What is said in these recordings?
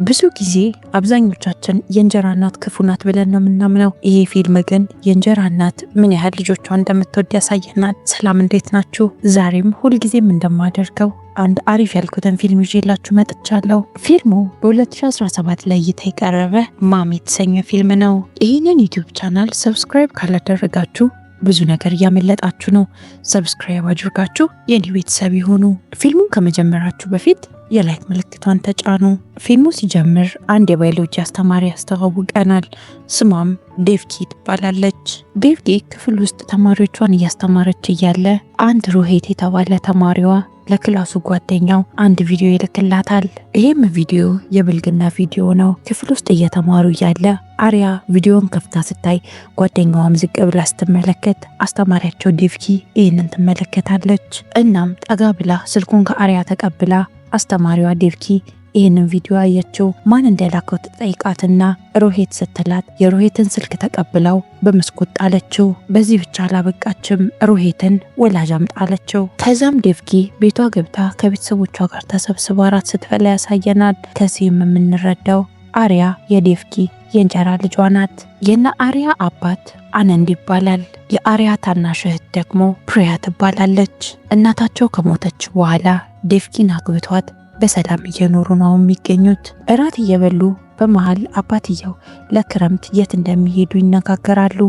ብዙ ጊዜ አብዛኞቻችን የእንጀራ እናት ክፉ ናት ብለን ነው የምናምነው። ይሄ ፊልም ግን የእንጀራ እናት ምን ያህል ልጆቿን እንደምትወድ ያሳየናል። ሰላም፣ እንዴት ናችሁ? ዛሬም ሁልጊዜም እንደማደርገው አንድ አሪፍ ያልኩትን ፊልም ይዤላችሁ መጥቻለሁ። ፊልሙ በ2017 ላይ እይታ የቀረበ ማም የተሰኘ ፊልም ነው። ይህንን ዩቲዩብ ቻናል ሰብስክራይብ ካላደረጋችሁ ብዙ ነገር እያመለጣችሁ ነው። ሰብስክራይብ አድርጋችሁ የኔ ቤተሰብ ይሁኑ። ፊልሙን ከመጀመራችሁ በፊት የላይክ ምልክቷን ተጫኑ። ፊልሙ ሲጀምር አንድ የባዮሎጂ አስተማሪ ያስተዋውቀናል። ስሟም ዴቭኪ ትባላለች። ዴቭኪ ክፍል ውስጥ ተማሪዎቿን እያስተማረች እያለ አንድ ሮሄት የተባለ ተማሪዋ ለክላሱ ጓደኛው አንድ ቪዲዮ ይልክላታል። ይህም ቪዲዮ የብልግና ቪዲዮ ነው። ክፍል ውስጥ እየተማሩ እያለ አሪያ ቪዲዮን ከፍታ ስታይ ጓደኛዋም ዝቅ ብላ ስትመለከት አስተማሪያቸው ዴቭኪ ይህንን ትመለከታለች። እናም ጠጋ ብላ ስልኩን ከአሪያ ተቀብላ አስተማሪዋ ዴቭኪ ይህንን ቪዲዮ አየችው። ማን እንደላከው ትጠይቃትና ሮሄት ስትላት የሮሄትን ስልክ ተቀብላው በመስኮት ጣለችው። በዚህ ብቻ አላበቃችም፣ ሮሄትን ወላጅ አምጣለችው። ከዛም ዴቭኪ ቤቷ ገብታ ከቤተሰቦቿ ጋር ተሰብስባ ራት ስትበላ ያሳየናል። ከዚህም የምንረዳው አሪያ የዴቭኪ የእንጀራ ልጇ ናት። የና አሪያ አባት አነንድ ይባላል። የአሪያ ታናሽ እህት ደግሞ ፕሪያ ትባላለች። እናታቸው ከሞተች በኋላ ዴቭኪን አግብቷት በሰላም እየኖሩ ነው የሚገኙት። እራት እየበሉ በመሃል አባትየው ለክረምት የት እንደሚሄዱ ይነጋገራሉ።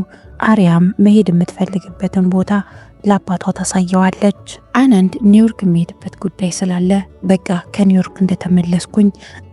አሪያም መሄድ የምትፈልግበትን ቦታ ለአባቷ ታሳየዋለች። አነንድ ኒውዮርክ የሚሄድበት ጉዳይ ስላለ በቃ ከኒውዮርክ እንደተመለስኩኝ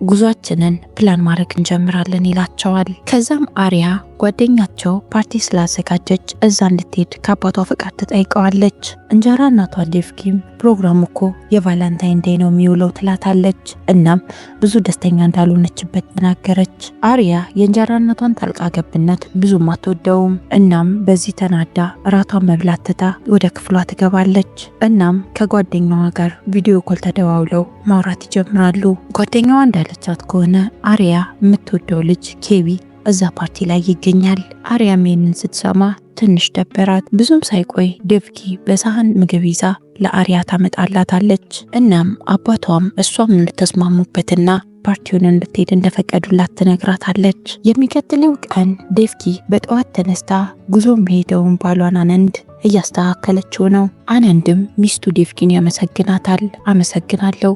ጉዟችንን ፕላን ማድረግ እንጀምራለን ይላቸዋል። ከዛም አሪያ ጓደኛቸው ፓርቲ ስላዘጋጀች እዛ እንድትሄድ ከአባቷ ፍቃድ ትጠይቀዋለች። እንጀራ እናቷ ዴቭኪም ፕሮግራሙ እኮ የቫላንታይን ዴይ ነው የሚውለው ትላታለች። እናም ብዙ ደስተኛ እንዳልሆነችበት ተናገረች። አሪያ የእንጀራ እናቷን ጣልቃ ገብነት ብዙም አትወደውም። እናም በዚህ ተናዳ እራቷን መብላት ትታ ወደ ክፍሏ ትገባለች። እናም ከጓደኛዋ ጋር ቪዲዮ ኮል ተደዋውለው ማውራት ይጀምራሉ። ጓደኛዋ እንዳለቻት ከሆነ አሪያ የምትወደው ልጅ ኬቢ እዛ ፓርቲ ላይ ይገኛል። አሪያም ይህንን ስትሰማ ትንሽ ደበራት። ብዙም ሳይቆይ ዴቭኪ በሳህን ምግብ ይዛ ለአሪያ ታመጣላታለች። እናም አባቷም እሷም እንድትስማሙበትና ፓርቲውን እንድትሄድ እንደፈቀዱላት ትነግራታለች። የሚቀጥለው ቀን ዴቭኪ በጠዋት ተነስታ ጉዞ የሚሄደውን ባሏን አነንድ እያስተካከለችው ነው። አነንድም ሚስቱ ዴቭኪን ያመሰግናታል። አመሰግናለሁ፣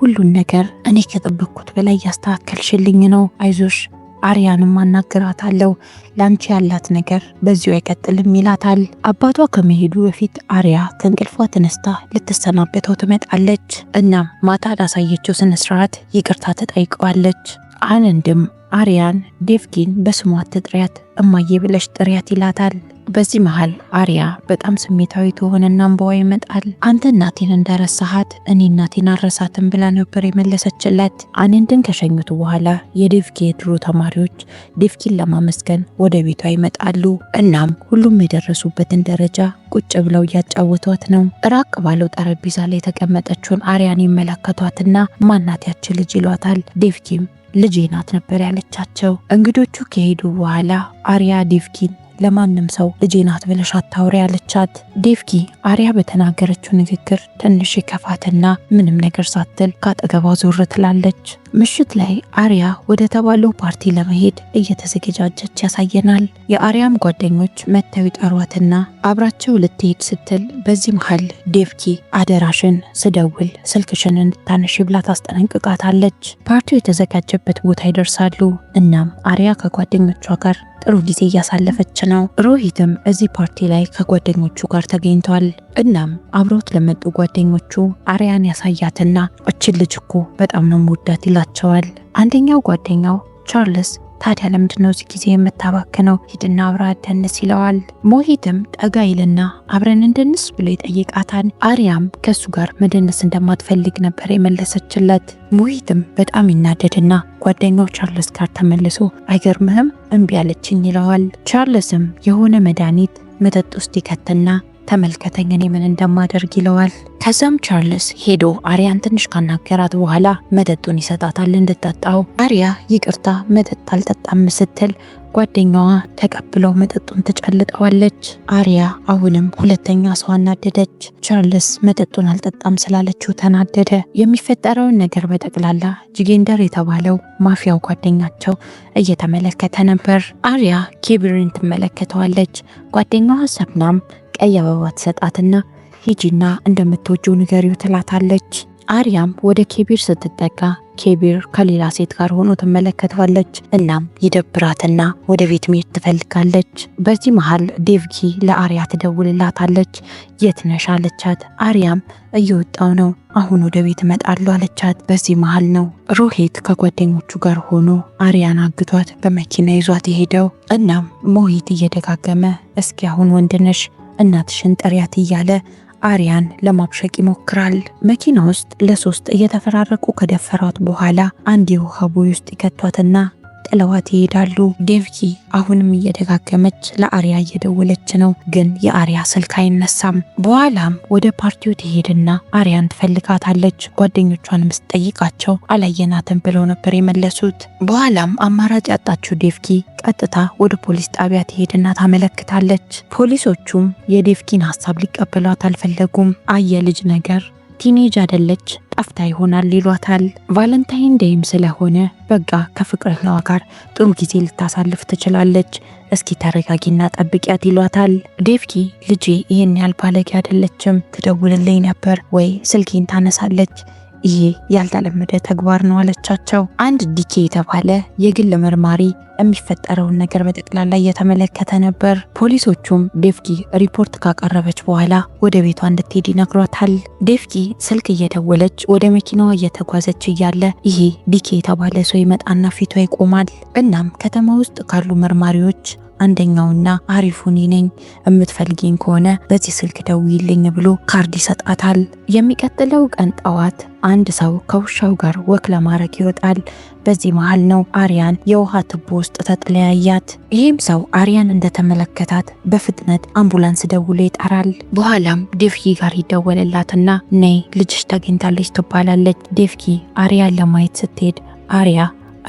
ሁሉን ነገር እኔ ከጠበቅኩት በላይ እያስተካከልሽልኝ ነው፣ አይዞሽ፣ አሪያንም አናግራታለሁ፣ ላንቺ ያላት ነገር በዚሁ አይቀጥልም ይላታል። አባቷ ከመሄዱ በፊት አሪያ ከእንቅልፏ ተነስታ ልትሰናበተው ትመጣለች። እናም ማታ ላሳየችው ስነስርዓት ይቅርታ ትጠይቀዋለች። አነንድም አሪያን ዴቭኪን በስሟ ትጥሪያት፣ እማዬ ብለሽ ጥሪያት ይላታል። በዚህ መሃል አሪያ በጣም ስሜታዊ ትሆንና እንባዋ ይመጣል። አንተ እናቴን እንደረሳሃት እኔ እናቴን አልረሳትም ብላ ነበር የመለሰችለት። አነንድን ከሸኙት በኋላ የዴቭኪ የድሮ ተማሪዎች ዴቭኪን ለማመስገን ወደ ቤቷ ይመጣሉ። እናም ሁሉም የደረሱበትን ደረጃ ቁጭ ብለው እያጫወቷት ነው። ራቅ ባለው ጠረጴዛ ላይ የተቀመጠችውን አሪያን ይመለከቷትና ማናት ያች ልጅ ይሏታል። ዴቭኪም ልጄ ናት ነበር ያለቻቸው። እንግዶቹ ከሄዱ በኋላ አሪያ ዴቭኪን ለማንም ሰው ልጄ ናት ብለሽ አታውሪ ያለቻት። ዴቭኪ አሪያ በተናገረችው ንግግር ትንሽ ይከፋትና ምንም ነገር ሳትል ካጠገቧ ዞር ትላለች። ምሽት ላይ አሪያ ወደ ተባለው ፓርቲ ለመሄድ እየተዘገጃጀች ያሳየናል። የአሪያም ጓደኞች መተው ይጠሯትና አብራቸው ልትሄድ ስትል በዚህ መሃል ዴቭኪ አደራሽን ስደውል ስልክሽን እንድታነሺ ብላ ታስጠነቅቃታለች። ፓርቲው የተዘጋጀበት ቦታ ይደርሳሉ። እናም አሪያ ከጓደኞቿ ጋር ጥሩ ጊዜ እያሳለፈች ነው። ሮሂትም እዚህ ፓርቲ ላይ ከጓደኞቹ ጋር ተገኝቷል። እናም አብሮት ለመጡ ጓደኞቹ አሪያን ያሳያትና እችን ልጅ እኮ በጣም ነው የምወዳት ይላቸዋል። አንደኛው ጓደኛው ቻርልስ ታዲያ ለምንድነው እዚህ ጊዜ የምታባክነው? ሂድና አብራ ደንስ ይለዋል። ሞሂትም ጠጋ ይልና አብረን እንደንስ ብሎ ይጠይቃታል። አሪያም ከሱ ጋር መደነስ እንደማትፈልግ ነበር የመለሰችለት። ሞሂትም በጣም ይናደድና ጓደኛው ቻርልስ ጋር ተመልሶ አይገርምህም እምቢ ያለችኝ ይለዋል። ቻርልስም የሆነ መድኃኒት መጠጥ ውስጥ ይከትና ተመልከተኝ እኔ ምን እንደማደርግ ይለዋል። ከዛም ቻርልስ ሄዶ አሪያን ትንሽ ካናገራት በኋላ መጠጡን ይሰጣታል እንድትጠጣው። አሪያ ይቅርታ መጠጥ አልጠጣም ስትል ጓደኛዋ ተቀብለው መጠጡን ትጨልጠዋለች። አሪያ አሁንም ሁለተኛ ሰው አናደደች። ቻርልስ መጠጡን አልጠጣም ስላለችው ተናደደ። የሚፈጠረውን ነገር በጠቅላላ ጂጌንደር የተባለው ማፊያው ጓደኛቸው እየተመለከተ ነበር። አሪያ ኬቢርን ትመለከተዋለች። ጓደኛዋ ሰብናም ቀይ አበባ ትሰጣትና ሂጂና እንደምትወጂው ንገሪው ትላታለች። አሪያም ወደ ኬቢር ስትጠጋ ኬቢር ከሌላ ሴት ጋር ሆኖ ትመለከተዋለች። እናም ይደብራትና ወደ ቤት መሄድ ትፈልጋለች። በዚህ መሃል ዴቭጊ ለአሪያ ትደውልላታለች። የት ነሽ አለቻት። አሪያም እየወጣው ነው፣ አሁን ወደ ቤት እመጣለሁ አለቻት። በዚህ መሃል ነው ሮሂት ከጓደኞቹ ጋር ሆኖ አሪያን አግቷት በመኪና ይዟት የሄደው። እናም ሞሂት እየደጋገመ እስኪ አሁን ወንድነሽ እናትሽን ጥሪያት እያለ አሪያን ለማብሸቅ ይሞክራል። መኪና ውስጥ ለሶስት እየተፈራረቁ ከደፈሯት በኋላ አንድ የውሃ ቦይ ውስጥ ይከቷትና ጥለዋት ይሄዳሉ። ዴቭጊ አሁንም እየደጋገመች ለአሪያ እየደወለች ነው፣ ግን የአሪያ ስልክ አይነሳም። በኋላም ወደ ፓርቲው ትሄድና አሪያን ትፈልጋታለች። ጓደኞቿንም ስትጠይቃቸው አላየናትም ብለው ነበር የመለሱት። በኋላም አማራጭ ያጣችው ዴቭጊ ቀጥታ ወደ ፖሊስ ጣቢያ ትሄድና ታመለክታለች። ፖሊሶቹም የዴቭጊን ሀሳብ ሊቀበሏት አልፈለጉም። አየ ልጅ ነገር ቲኔጅ አይደለች ጠፍታ ይሆናል ይሏታል። ቫለንታይን ዴይም ስለሆነ በቃ ከፍቅረኛዋ ጋር ጥሩ ጊዜ ልታሳልፍ ትችላለች፣ እስኪ ተረጋጊና ጠብቂያት ይሏታል። ዴቭጊ ልጄ ይሄን ያህል ባለጌ አይደለችም፣ ትደውልልኝ ነበር ወይ ስልኬን ታነሳለች፣ ይሄ ያልተለመደ ተግባር ነው አለቻቸው። አንድ ዲኬ የተባለ የግል መርማሪ የሚፈጠረውን ነገር በጠቅላላ እየተመለከተ ነበር። ፖሊሶቹም ዴቭጊ ሪፖርት ካቀረበች በኋላ ወደ ቤቷ እንድትሄድ ይነግሯታል። ዴቭጊ ስልክ እየደወለች ወደ መኪናዋ እየተጓዘች እያለ ይሄ ዲኬ የተባለ ሰው ይመጣና ፊቷ ይቆማል። እናም ከተማ ውስጥ ካሉ መርማሪዎች አንደኛውና አሪፉን ነኝ የምትፈልጊኝ ከሆነ በዚህ ስልክ ደውይልኝ ብሎ ካርድ ይሰጣታል። የሚቀጥለው ቀን ጠዋት አንድ ሰው ከውሻው ጋር ወክ ለማድረግ ይወጣል። በዚህ መሃል ነው አሪያን የውሃ ቱቦ ውስጥ ተጥለያያት። ይህም ሰው አሪያን እንደተመለከታት በፍጥነት አምቡላንስ ደውሎ ይጠራል። በኋላም ዴቭጊ ጋር ይደወልላትና ነይ ልጅሽ ተገኝታለች ትባላለች። ዴቭጊ አሪያን ለማየት ስትሄድ አሪያ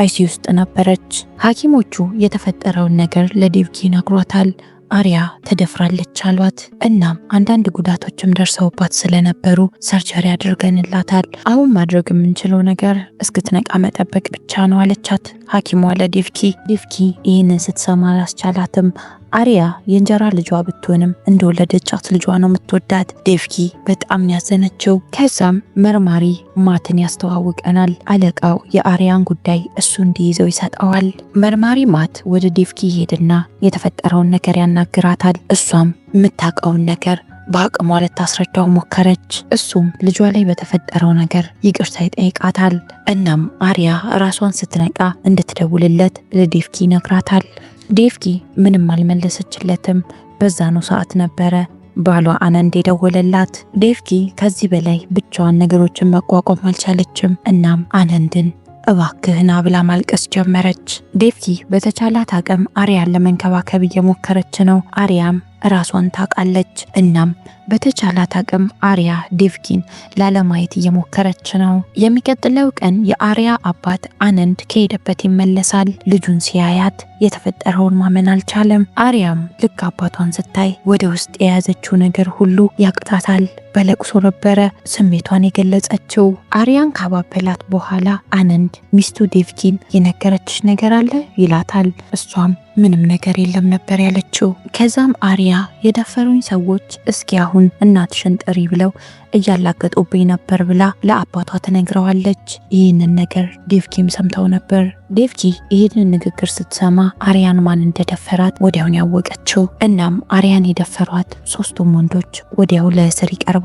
አይሲ ውስጥ ነበረች። ሐኪሞቹ የተፈጠረውን ነገር ለዴቭጊ ነግሯታል። አሪያ ተደፍራለች አሏት። እናም አንዳንድ ጉዳቶችም ደርሰውባት ስለነበሩ ሰርጀሪ አድርገንላታል። አሁን ማድረግ የምንችለው ነገር እስክትነቃ መጠበቅ ብቻ ነው አለቻት ሐኪሟ ለዴቭጊ። ዴቭጊ ይህንን ስትሰማ አላስቻላትም። አሪያ የእንጀራ ልጇ ብትሆንም እንደወለደቻት ልጇ ነው የምትወዳት። ዴቭጊ በጣም ያዘነችው። ከዛም መርማሪ ማትን ያስተዋውቀናል። አለቃው የአሪያን ጉዳይ እሱ እንዲይዘው ይሰጠዋል። መርማሪ ማት ወደ ዴቭጊ ይሄድና የተፈጠረውን ነገር ያናግራታል። እሷም የምታውቀውን ነገር በአቅሟ ልታስረዳው ሞከረች። እሱም ልጇ ላይ በተፈጠረው ነገር ይቅርታ ይጠይቃታል። እናም አሪያ ራሷን ስትነቃ እንድትደውልለት ለዴቭጊ ይነግራታል። ዴቭጊ ምንም አልመለሰችለትም። በዛኑ ሰዓት ነበረ ባሏ አነንድ የደወለላት። ዴቭጊ ከዚህ በላይ ብቻዋን ነገሮችን መቋቋም አልቻለችም። እናም አነንድን እባክህና ብላ ማልቀስ ጀመረች። ዴቭጊ በተቻላት አቅም አሪያን ለመንከባከብ እየሞከረች ነው። አሪያም ራሷን ታውቃለች። እናም በተቻላት አቅም አሪያ ዴቭጊን ላለማየት እየሞከረች ነው። የሚቀጥለው ቀን የአሪያ አባት አነንድ ከሄደበት ይመለሳል። ልጁን ሲያያት የተፈጠረውን ማመን አልቻለም። አሪያም ልክ አባቷን ስታይ ወደ ውስጥ የያዘችው ነገር ሁሉ ያቅታታል። በለቅሶ ነበረ ስሜቷን የገለጸችው። አሪያን ካባበላት በኋላ አነንድ ሚስቱ ዴቭጊን የነገረችሽ ነገር አለ ይላታል። እሷም ምንም ነገር የለም ነበር ያለችው። ከዛም አሪያ የደፈሩኝ ሰዎች እስኪ አሁን እናትሽን ጥሪ ብለው እያላገጡብኝ ነበር ብላ ለአባቷ ትነግረዋለች። ይህንን ነገር ዴቭጊም ሰምተው ነበር። ዴቭጊ ይህንን ንግግር ስትሰማ አሪያን ማን እንደደፈራት ወዲያውን ያወቀችው። እናም አሪያን የደፈሯት ሶስቱም ወንዶች ወዲያው ለእስር ይቀርባሉ።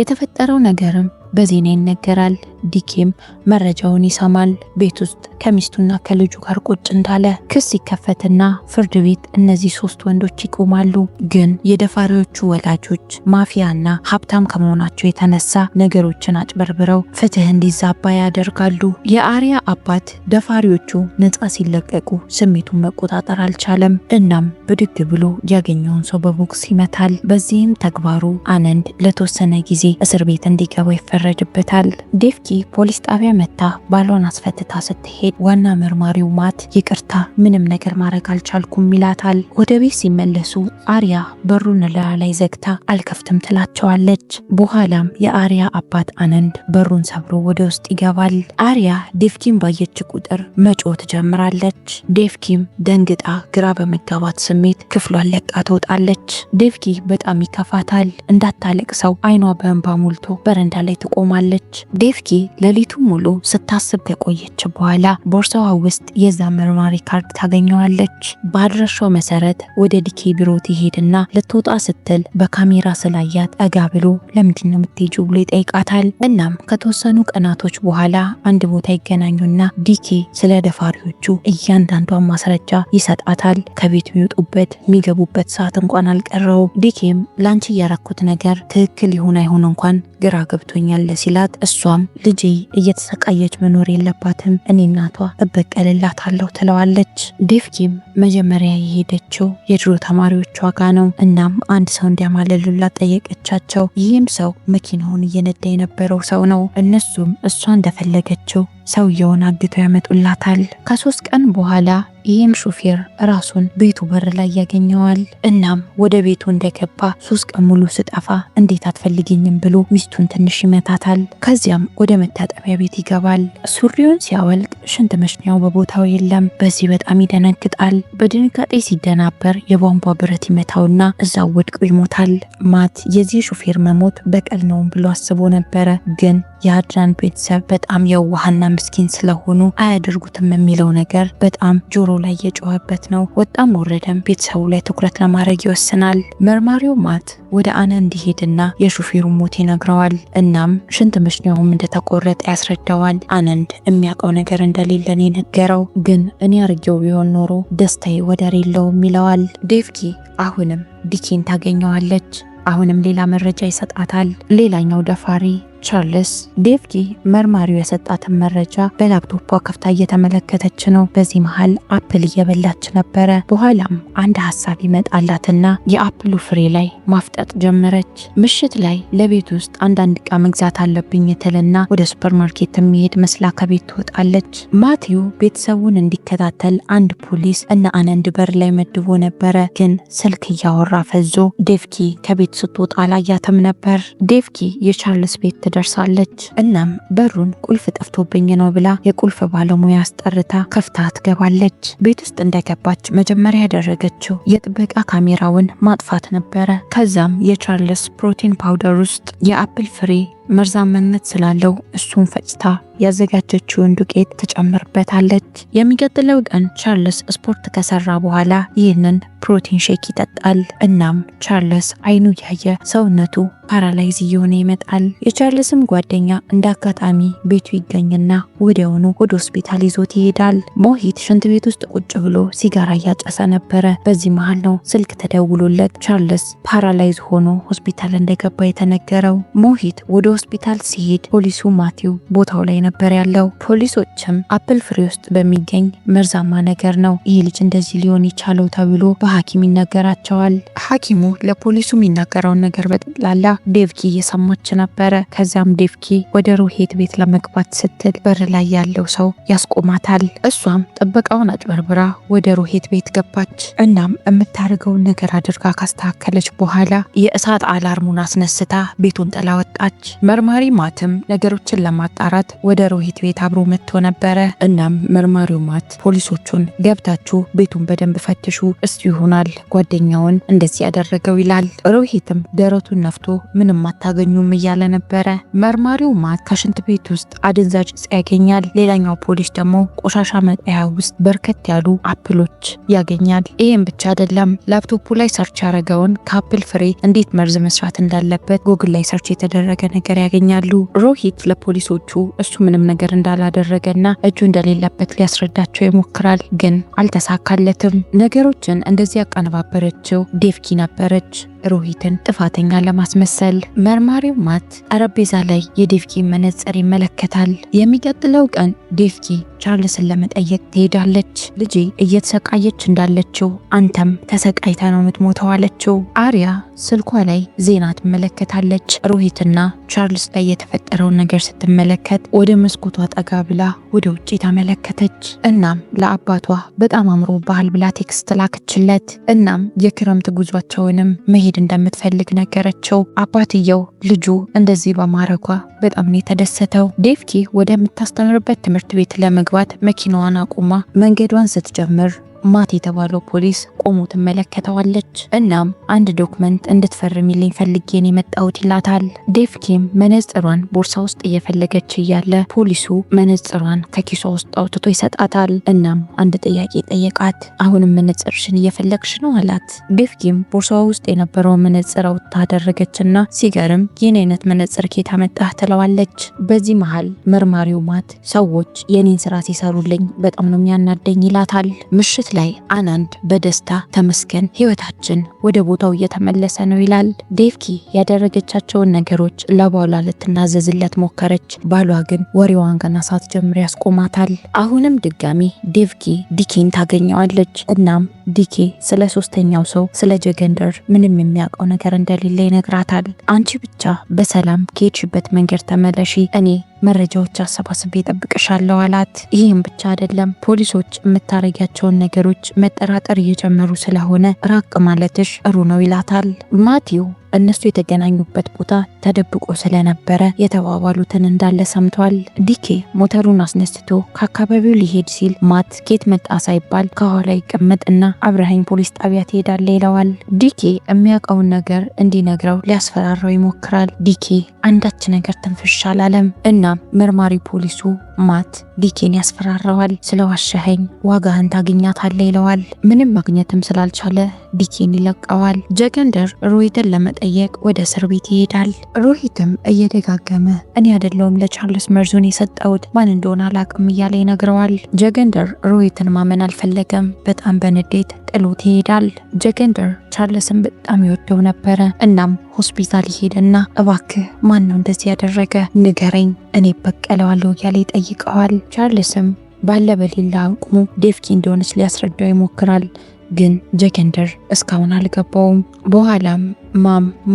የተፈጠረው ነገርም በዜና ይነገራል። ዲኬም መረጃውን ይሰማል። ቤት ውስጥ ከሚስቱና ከልጁ ጋር ቁጭ እንዳለ ክስ ይከፈትና ፍርድ ቤት እነዚህ 3 ወንዶች ይቆማሉ። ግን የደፋሪዎቹ ወላጆች ማፊያና ሀብታም ከመሆናቸው የተነሳ ነገሮችን አጭበርብረው ፍትህ እንዲዛባ ያደርጋሉ። የአሪያ አባት ደፋሪዎቹ ነጻ ሲለቀቁ ስሜቱን መቆጣጠር አልቻለም። እናም ብድግ ብሎ ያገኘውን ሰው በቦክስ ይመታል። በዚህም ተግባሩ አነንድ ለተወሰነ ጊዜ እስር ቤት እንዲገባ ይፈረድበታል። ዴቭኪ ፖሊስ ጣቢያ መታ ባሏን አስፈትታ ስትሄድ ዋና መርማሪው ማት ይቅርታ ምንም ነገር ማድረግ አልቻልኩም ይላታል። ወደ ቤት ሲመለሱ አሪያ በሩን ላይ ዘግታ አልከፍትም ትላቸዋለች። በኋላም የአሪያ አባት አነንድ በሩን ሰብሮ ወደ ውስጥ ይገባል። አሪያ ዴቭኪን ባየች ቁጥር መጮህ ትጀምራለች። ዴቭኪም ደንግጣ ግራ በመጋባት ስሜት ክፍሏን ለቃ ትወጣለች። ዴቭኪ በጣም ይከፋታል። እንዳታለቅሰው አይኗ በእንባ ሞልቶ በረንዳ ላይ ትቆማለች። ዴቭኪ ሌሊቱ ሙሉ ስታስብ ከቆየች በኋላ ቦርሳዋ ውስጥ የዛ መርማሪ ካርድ ታገኘዋለች። በአድራሻው መሰረት ወደ ዲኬ ቢሮ ትሄድና ልትወጣ ስትል በካሜራ ስላያት ጠጋ ብሎ ለምንድን ነው የምትሄጂው ብሎ ይጠይቃታል። እናም ከተወሰኑ ቀናቶች በኋላ አንድ ቦታ ይገናኙና ዲኬ ስለ ደፋሪዎቹ እያንዳንዷን ማስረጃ ይሰጣታል። ከቤቱ የሚወጡበት የሚገቡበት ሰዓት እንኳን አልቀረው። ዲኬም ላንቺ ያረኩት ነገር ትክክል ይሁን አይሁን እንኳን ግራ ገብቶኛል ሲላት እሷም ልጄ እየተሰቃየች መኖር የለባትም እኔ እናቷ እበቀልላታለሁ ትለዋለች። ዴቭኪም መጀመሪያ የሄደችው የድሮ ተማሪዎቿ ጋር ነው። እናም አንድ ሰው እንዲያማልሉላት ጠየቀቻቸው። ይህም ሰው መኪናውን እየነዳ የነበረው ሰው ነው። እነሱም እሷ እንደፈለገችው ሰውየውን አግተው ያመጡላታል። ከ3 ቀን በኋላ ይህም ሹፌር ራሱን ቤቱ በር ላይ ያገኘዋል። እናም ወደ ቤቱ እንደገባ 3 ቀን ሙሉ ስጠፋ እንዴት አትፈልጊኝም ብሎ ሚስቱን ትንሽ ይመታታል። ከዚያም ወደ መታጠቢያ ቤት ይገባል። ሱሪውን ሲያወልቅ ሽንት መሽኛው በቦታው የለም። በዚህ በጣም ይደነግጣል። በድንጋጤ ሲደናበር የቧንቧ ብረት ይመታውና እዛው ወድቆ ይሞታል። ማት የዚህ ሹፌር መሞት በቀል ነው ብሎ አስቦ ነበረ። ግን የአድናን ቤተሰብ በጣም የዋህና ምስኪን ስለሆኑ አያደርጉትም የሚለው ነገር በጣም ጆሮ ላይ የጮኸበት ነው። ወጣም ወረደም ቤተሰቡ ላይ ትኩረት ለማድረግ ይወስናል። መርማሪው ማት ወደ አነ እንዲሄድና የሹፌሩ ሞት ይነግረዋል። እናም ሽንት መሽኛውም እንደተቆረጠ ያስረዳዋል። አነንድ የሚያውቀው ነገር እንደሌለን የነገረው ግን እኔ አርጌው ቢሆን ኖሮ ደስታዬ ወደር የለውም ይለዋል። ዴቭኪ አሁንም ዲኬን ታገኘዋለች። አሁንም ሌላ መረጃ ይሰጣታል። ሌላኛው ደፋሪ ቻርልስ ዴቭኪ መርማሪው የሰጣትን መረጃ በላፕቶፖ ከፍታ እየተመለከተች ነው። በዚህ መሃል አፕል እየበላች ነበረ። በኋላም አንድ ሀሳብ ይመጣላትና የአፕሉ ፍሬ ላይ ማፍጠጥ ጀመረች። ምሽት ላይ ለቤት ውስጥ አንዳንድ ዕቃ መግዛት አለብኝ ትልና ወደ ሱፐርማርኬት የሚሄድ መስላ ከቤት ትወጣለች። ማቲው ቤተሰቡን እንዲከታተል አንድ ፖሊስ እና አነንድ በር ላይ መድቦ ነበረ። ግን ስልክ እያወራ ፈዞ ዴቭኪ ከቤት ስትወጣ አላያትም ነበር። ዴቭኪ የቻርልስ ቤት ደርሳለች። እናም በሩን ቁልፍ ጠፍቶብኝ ነው ብላ የቁልፍ ባለሙያ አስጠርታ ከፍታ ትገባለች። ቤት ውስጥ እንደገባች መጀመሪያ ያደረገችው የጥበቃ ካሜራውን ማጥፋት ነበረ። ከዛም የቻርልስ ፕሮቲን ፓውደር ውስጥ የአፕል ፍሬ መርዛማነት ስላለው እሱን ፈጭታ ያዘጋጀችውን ዱቄት ትጨምርበታለች። የሚቀጥለው ቀን ቻርልስ ስፖርት ከሰራ በኋላ ይህንን ፕሮቲን ሼክ ይጠጣል። እናም ቻርልስ አይኑ ያየ ሰውነቱ ፓራላይዝ እየሆነ ይመጣል። የቻርልስም ጓደኛ እንደ አጋጣሚ ቤቱ ይገኝና ወዲያውኑ ወደ ሆስፒታል ይዞት ይሄዳል። ሞሂት ሽንት ቤት ውስጥ ቁጭ ብሎ ሲጋራ እያጨሰ ነበረ። በዚህ መሃል ነው ስልክ ተደውሎለት ቻርልስ ፓራላይዝ ሆኖ ሆስፒታል እንደገባ የተነገረው። ሞሂት ወደ ሆስፒታል ሲሄድ ፖሊሱ ማቲው ቦታው ላይ ነበር ያለው። ፖሊሶችም አፕል ፍሬ ውስጥ በሚገኝ መርዛማ ነገር ነው ይህ ልጅ እንደዚህ ሊሆን ይቻለው ተብሎ በሐኪም ይነገራቸዋል። ሐኪሙ ለፖሊሱ የሚናገረውን ነገር በጠቅላላ ዴቭኪ እየሰማች ነበረ። ከዚያም ዴቭኪ ወደ ሮሄት ቤት ለመግባት ስትል በር ላይ ያለው ሰው ያስቆማታል። እሷም ጥበቃውን አጭበርብራ ወደ ሮሄት ቤት ገባች። እናም የምታደርገውን ነገር አድርጋ ካስተካከለች በኋላ የእሳት አላርሙን አስነስታ ቤቱን ጥላ ወጣች። መርማሪ ማትም ነገሮችን ለማጣራት ወደ ሮሄት ቤት አብሮ መጥቶ ነበረ። እናም መርማሪው ማት ፖሊሶቹን ገብታችሁ ቤቱን በደንብ ፈትሹ፣ እሱ ይሆናል ጓደኛውን እንደዚህ ያደረገው ይላል። ሮሄትም ደረቱን ነፍቶ ምንም አታገኙም እያለ ነበረ። መርማሪው ማት ከሽንት ቤት ውስጥ አደንዛዥ ዕፅ ያገኛል። ሌላኛው ፖሊስ ደግሞ ቆሻሻ መጣያ ውስጥ በርከት ያሉ አፕሎች ያገኛል። ይህም ብቻ አይደለም፣ ላፕቶፑ ላይ ሰርች ያደረገውን ከአፕል ፍሬ እንዴት መርዝ መስራት እንዳለበት ጉግል ላይ ሰርች የተደረገ ነገር ነገር ያገኛሉ። ሮሂት ለፖሊሶቹ እሱ ምንም ነገር እንዳላደረገና እጁ እንደሌለበት ሊያስረዳቸው ይሞክራል፣ ግን አልተሳካለትም። ነገሮችን እንደዚህ ያቀነባበረችው ዴቭኪ ነበረች፣ ሮሂትን ጥፋተኛ ለማስመሰል። መርማሪው ማት ጠረጴዛ ላይ የዴቭኪ መነጽር ይመለከታል። የሚቀጥለው ቀን ዴቭኪ ቻርልስን ለመጠየቅ ትሄዳለች። ልጄ እየተሰቃየች እንዳለችው አንተም ተሰቃይታ ነው የምትሞተው አለችው። አሪያ ስልኳ ላይ ዜና ትመለከታለች። ሮሂትና ቻርልስ ላይ የተፈጠረውን ነገር ስትመለከት ወደ መስኮቷ ጠጋ ብላ ወደ ውጭ ተመለከተች። እናም ለአባቷ በጣም አምሮብሃል ብላ ቴክስት ላከችለት። እናም የክረምት ጉዟቸውንም መሄድ እንደምትፈልግ ነገረችው። አባትየው ልጁ እንደዚህ በማረጓ በጣም ነው የተደሰተው። ዴቭኪ ወደምታስተምርበት ትምህርት ቤት ለመግባት መኪናዋን አቁማ መንገዷን ስትጀምር ማት የተባለው ፖሊስ ቆሞ ትመለከተዋለች። እናም አንድ ዶክመንት እንድትፈርሚልኝ ፈልጌን የመጣሁት ይላታል። ዴቭኪም መነጽሯን ቦርሳ ውስጥ እየፈለገች እያለ ፖሊሱ መነጽሯን ከኪሷ ውስጥ አውጥቶ ይሰጣታል። እናም አንድ ጥያቄ ጠየቃት። አሁንም መነጽርሽን እየፈለግሽ ነው አላት። ዴቭኪም ቦርሳዋ ውስጥ የነበረው መነጽር አውጥታ አደረገችና ሲገርም ይህን አይነት መነጽር ኬታ መጣህ ትለዋለች። በዚህ መሃል መርማሪው ማት ሰዎች የኔን ስራ ሲሰሩልኝ በጣም ነው የሚያናደኝ ይላታል። ምሽት ላይ አናንድ በደስታ ተመስገን ህይወታችን ወደ ቦታው እየተመለሰ ነው ይላል። ዴቭኪ ያደረገቻቸውን ነገሮች ለባሏ ልትናዘዝለት ሞከረች። ባሏ ግን ወሬዋን ገና ሳትጀምር ያስቆማታል። አሁንም ድጋሚ ዴቭኪ ዲኬን ታገኘዋለች። እናም ዲኬ ስለ ሶስተኛው ሰው ስለ ጀገንደር ምንም የሚያውቀው ነገር እንደሌለ ይነግራታል። አንቺ ብቻ በሰላም ከሄድሽበት መንገድ ተመለሺ፣ እኔ መረጃዎች አሰባስቤ እጠብቅሻለሁ አላት። ይህም ብቻ አይደለም፣ ፖሊሶች የምታረጊያቸውን ነገሮች መጠራጠር እየጀመሩ ስለሆነ ራቅ ማለትሽ ጥሩ ነው ይላታል። ማቲው እነሱ የተገናኙበት ቦታ ተደብቆ ስለነበረ የተባባሉትን እንዳለ ሰምቷል። ዲኬ ሞተሩን አስነስቶ ከአካባቢው ሊሄድ ሲል ማት ኬት መጣ ሳይባል ከኋላ ይቀመጥና አብረሃኝ ፖሊስ ጣቢያ ትሄዳለ ይለዋል። ዲኬ የሚያውቀውን ነገር እንዲነግረው ሊያስፈራራው ይሞክራል። ዲኬ አንዳች ነገር ትንፍሽ አላለም። እናም መርማሪ ፖሊሱ ማት ዲኬን ያስፈራራዋል። ስለዋሸኸኝ ዋጋህን ታገኛታለህ ይለዋል። ምንም ማግኘትም ስላልቻለ ዲኬን ይለቀዋል። ጀገንደር ሮሂትን ለመጠየቅ ወደ እስር ቤት ይሄዳል። ሮሂትም እየደጋገመ እኔ አይደለሁም ለቻርልስ መርዙን የሰጠሁት ማን እንደሆነ አላቅም እያለ ይነግረዋል። ጀገንደር ሮሂትን ማመን አልፈለገም። በጣም በንዴት ጥሎት ይሄዳል። ጀገንደር ቻርልስን በጣም ይወደው ነበረ። እናም ሆስፒታል ይሄድና እባክህ ማን ነው እንደዚህ ያደረገ ንገረኝ፣ እኔ በቀለዋለሁ እያለ ይጠይቀዋል። ቻርልስም ባለ በሌላ አቅሙ ዴቭኪ እንደሆነች ሊያስረዳው ይሞክራል። ግን ጀገንደር እስካሁን አልገባውም። በኋላም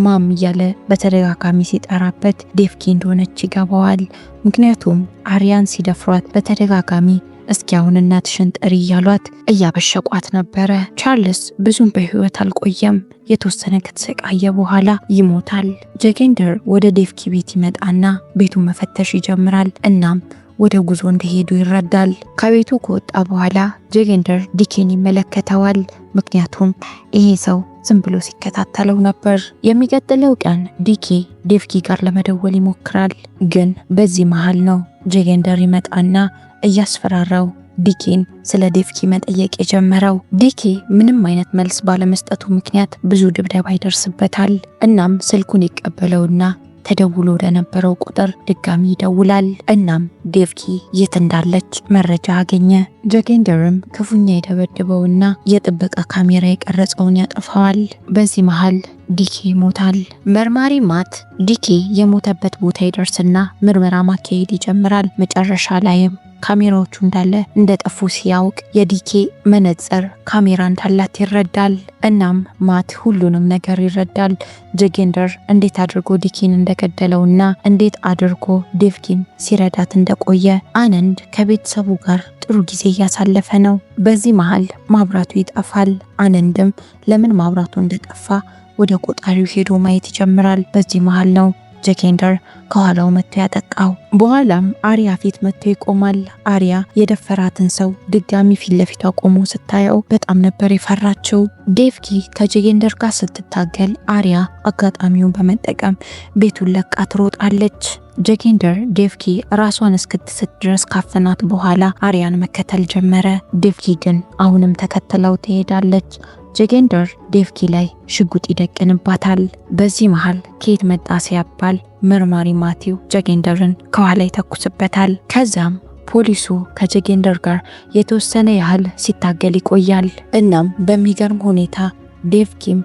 ማም እያለ በተደጋጋሚ ሲጠራበት ዴቭኪ እንደሆነች ይገባዋል። ምክንያቱም አሪያን ሲደፍሯት በተደጋጋሚ እስኪ አሁን እናትሽን ጥሪ እያሏት እያበሸቋት ነበረ። ቻርልስ ብዙም በህይወት አልቆየም። የተወሰነ ከተሰቃየ በኋላ ይሞታል። ጀገንደር ወደ ዴቭኪ ቤት ይመጣና ቤቱን መፈተሽ ይጀምራል። እናም ወደ ጉዞ እንደሄዱ ይረዳል። ከቤቱ ከወጣ በኋላ ጀገንደር ዲኬን ይመለከተዋል። ምክንያቱም ይሄ ሰው ዝም ብሎ ሲከታተለው ነበር። የሚቀጥለው ቀን ዲኬ ዴቭኪ ጋር ለመደወል ይሞክራል። ግን በዚህ መሃል ነው ጀገንደር ይመጣና እያስፈራራው ዲኬን ስለ ዴቭኪ መጠየቅ የጀመረው። ዲኬ ምንም አይነት መልስ ባለመስጠቱ ምክንያት ብዙ ድብደባ ይደርስበታል። እናም ስልኩን ይቀበለውና ተደውሎ ወደ ነበረው ቁጥር ድጋሚ ይደውላል። እናም ዴቭኪ የት እንዳለች መረጃ አገኘ። ጀገንደርም ክፉኛ የደበደበውና የጥበቃ ካሜራ የቀረጸውን ያጠፋዋል። በዚህ መሃል ዲኬ ይሞታል። መርማሪ ማት ዲኬ የሞተበት ቦታ ይደርስና ምርመራ ማካሄድ ይጀምራል። መጨረሻ ላይም ካሜራዎቹ እንዳለ እንደጠፉ ሲያውቅ የዲኬ መነጽር ካሜራ እንዳላት ይረዳል። እናም ማት ሁሉንም ነገር ይረዳል። ጀገንደር እንዴት አድርጎ ዲኬን እንደገደለውና እንዴት አድርጎ ዴቭኪን ሲረዳት እንደቆየ። አነንድ ከቤተሰቡ ጋር ጥሩ ጊዜ እያሳለፈ ነው። በዚህ መሃል ማብራቱ ይጠፋል። አነንድም ለምን ማብራቱ እንደጠፋ ወደ ቆጣሪው ሄዶ ማየት ይጀምራል። በዚህ መሃል ነው ጀገንደር ከኋላው መጥቶ ያጠቃው። በኋላም አሪያ ፊት መጥቶ ይቆማል። አሪያ የደፈራትን ሰው ድጋሚ ፊት ለፊቷ ቆሞ ስታየው በጣም ነበር የፈራችው። ዴቭኪ ከጀገንደር ጋር ስትታገል አሪያ አጋጣሚውን በመጠቀም ቤቱን ለቃ ትሮጣለች። ጀገንደር ዴቭኪ ራሷን እስክትስት ድረስ ካፈናት በኋላ አሪያን መከተል ጀመረ። ዴቭኪ ግን አሁንም ተከትለው ትሄዳለች። ጀገንደር ዴቭኪ ላይ ሽጉጥ ይደቅንባታል። በዚህ መሃል ከየት መጣ ሲያባል መርማሪ ማቲው ጀጌንደርን ከኋላ ይተኩስበታል። ከዛም ፖሊሱ ከጀጌንደር ጋር የተወሰነ ያህል ሲታገል ይቆያል። እናም በሚገርም ሁኔታ ዴቭኪም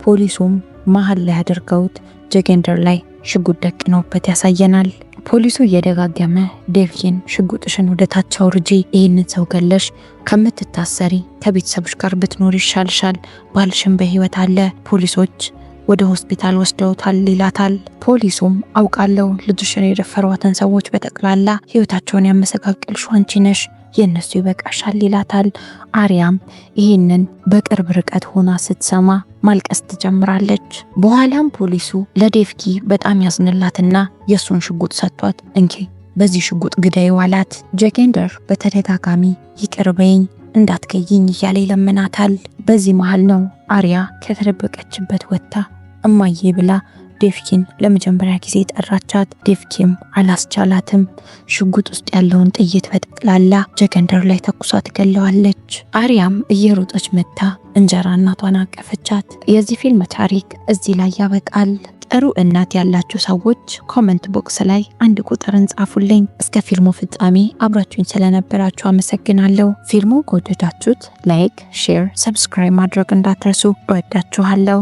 ፖሊሱም መሃል ላይ አድርገውት ጀጌንደር ላይ ሽጉጥ ደቅነውበት ያሳየናል። ፖሊሱ እየደጋገመ ዴቭኪን ሽጉጥሽን ወደ ታች አውርጂ፣ ይህንን ሰው ገለሽ ከምትታሰሪ ከቤተሰብሽ ጋር ብትኖር ይሻልሻል፣ ባልሽን በህይወት አለ፣ ፖሊሶች ወደ ሆስፒታል ወስደውታል ይላታል። ፖሊሱም አውቃለሁ ልጅሽን የደፈሯትን ሰዎች በጠቅላላ ህይወታቸውን ያመሰቃቀልሽው አንቺ ነሽ፣ የነሱ ይበቃሻል ይላታል። አሪያም ይህንን በቅርብ ርቀት ሆና ስትሰማ ማልቀስ ትጀምራለች። በኋላም ፖሊሱ ለዴቭኪ በጣም ያዝንላትና የሱን ሽጉጥ ሰጥቷት እንኪ በዚህ ሽጉጥ ግዳይ ዋላት። ጀጌንደር በተደጋጋሚ ይቅር በይኝ እንዳትገይኝ እያለ ይለምናታል። በዚህ መሃል ነው አሪያ ከተደበቀችበት ወጥታ እማዬ ብላ ዴቭኪን ለመጀመሪያ ጊዜ ጠራቻት። ዴቭኪም አላስቻላትም። ሽጉጥ ውስጥ ያለውን ጥይት በጠቅላላ ጀጌንደር ላይ ተኩሳ ትገለዋለች። አሪያም እየሮጠች መታ እንጀራ እናቷን አቀፈቻት። የዚህ ፊልም ታሪክ እዚህ ላይ ያበቃል። ጥሩ እናት ያላችሁ ሰዎች ኮመንት ቦክስ ላይ አንድ ቁጥርን ጻፉልኝ። እስከ ፊልሙ ፍጻሜ አብራችሁኝ ስለነበራችሁ አመሰግናለሁ። ፊልሙ ከወደዳችሁት ላይክ፣ ሼር፣ ሰብስክራይብ ማድረግ እንዳትረሱ። እወዳችኋለሁ።